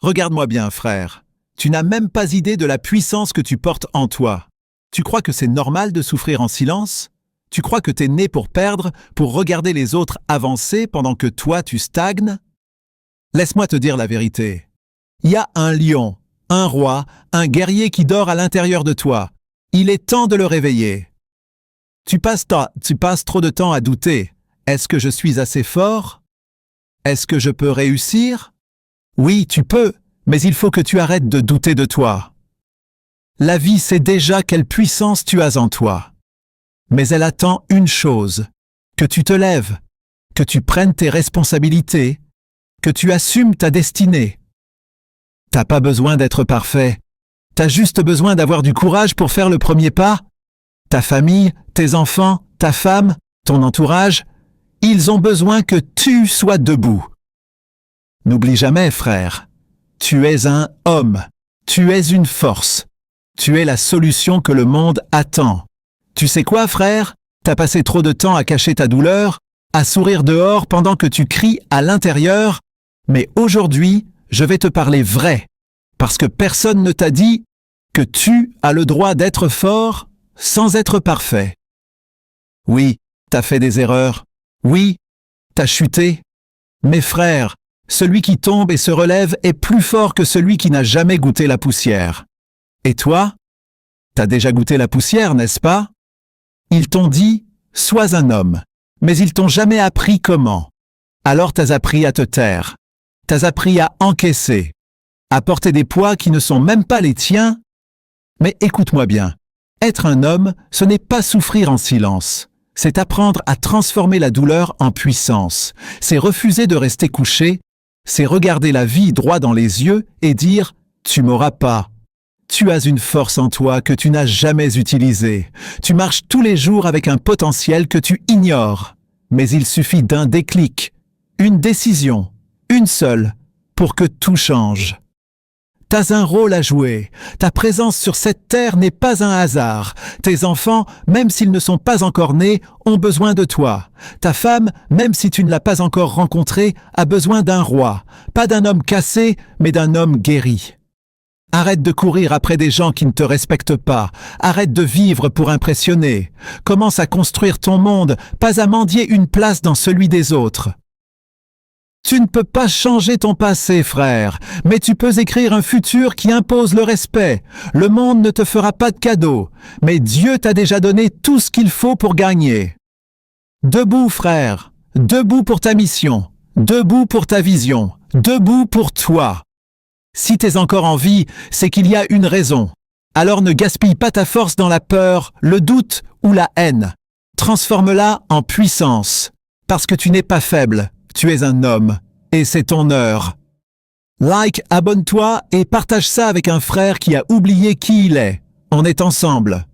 Regarde-moi bien, frère. Tu n'as même pas idée de la puissance que tu portes en toi. Tu crois que c'est normal de souffrir en silence? Tu crois que t'es né pour perdre, pour regarder les autres avancer pendant que toi tu stagnes? Laisse-moi te dire la vérité. Il y a un lion, un roi, un guerrier qui dort à l'intérieur de toi. Il est temps de le réveiller. Tu passes trop de temps à douter. Est-ce que je suis assez fort? Est-ce que je peux réussir? Oui, tu peux, mais il faut que tu arrêtes de douter de toi. La vie sait déjà quelle puissance tu as en toi. Mais elle attend une chose, que tu te lèves, que tu prennes tes responsabilités, que tu assumes ta destinée. T'as pas besoin d'être parfait. T'as juste besoin d'avoir du courage pour faire le premier pas. Ta famille, tes enfants, ta femme, ton entourage, ils ont besoin que tu sois debout. N'oublie jamais, frère, tu es un homme, tu es une force, tu es la solution que le monde attend. Tu sais quoi, frère? T'as passé trop de temps à cacher ta douleur, à sourire dehors pendant que tu cries à l'intérieur, mais aujourd'hui, je vais te parler vrai, parce que personne ne t'a dit que tu as le droit d'être fort sans être parfait. Oui, t'as fait des erreurs. Oui, t'as chuté. Mais frère, celui qui tombe et se relève est plus fort que celui qui n'a jamais goûté la poussière. Et toi? T'as déjà goûté la poussière, n'est-ce pas? Ils t'ont dit « sois un homme », mais ils t'ont jamais appris comment. Alors t'as appris à te taire. T'as appris à encaisser, à porter des poids qui ne sont même pas les tiens. Mais écoute-moi bien, être un homme, ce n'est pas souffrir en silence. C'est apprendre à transformer la douleur en puissance. C'est refuser de rester couché. C'est regarder la vie droit dans les yeux et dire « tu m'auras pas ». Tu as une force en toi que tu n'as jamais utilisée. Tu marches tous les jours avec un potentiel que tu ignores. Mais il suffit d'un déclic, une décision, une seule, pour que tout change. T'as un rôle à jouer. Ta présence sur cette terre n'est pas un hasard. Tes enfants, même s'ils ne sont pas encore nés, ont besoin de toi. Ta femme, même si tu ne l'as pas encore rencontrée, a besoin d'un roi. Pas d'un homme cassé, mais d'un homme guéri. Arrête de courir après des gens qui ne te respectent pas. Arrête de vivre pour impressionner. Commence à construire ton monde, pas à mendier une place dans celui des autres. Tu ne peux pas changer ton passé, frère, mais tu peux écrire un futur qui impose le respect. Le monde ne te fera pas de cadeau, mais Dieu t'a déjà donné tout ce qu'il faut pour gagner. Debout, frère, debout pour ta mission, debout pour ta vision, debout pour toi. Si t'es encore en vie, c'est qu'il y a une raison. Alors ne gaspille pas ta force dans la peur, le doute ou la haine. Transforme-la en puissance, parce que tu n'es pas faible. Tu es un homme, et c'est ton heure. Like, abonne-toi et partage ça avec un frère qui a oublié qui il est. On est ensemble.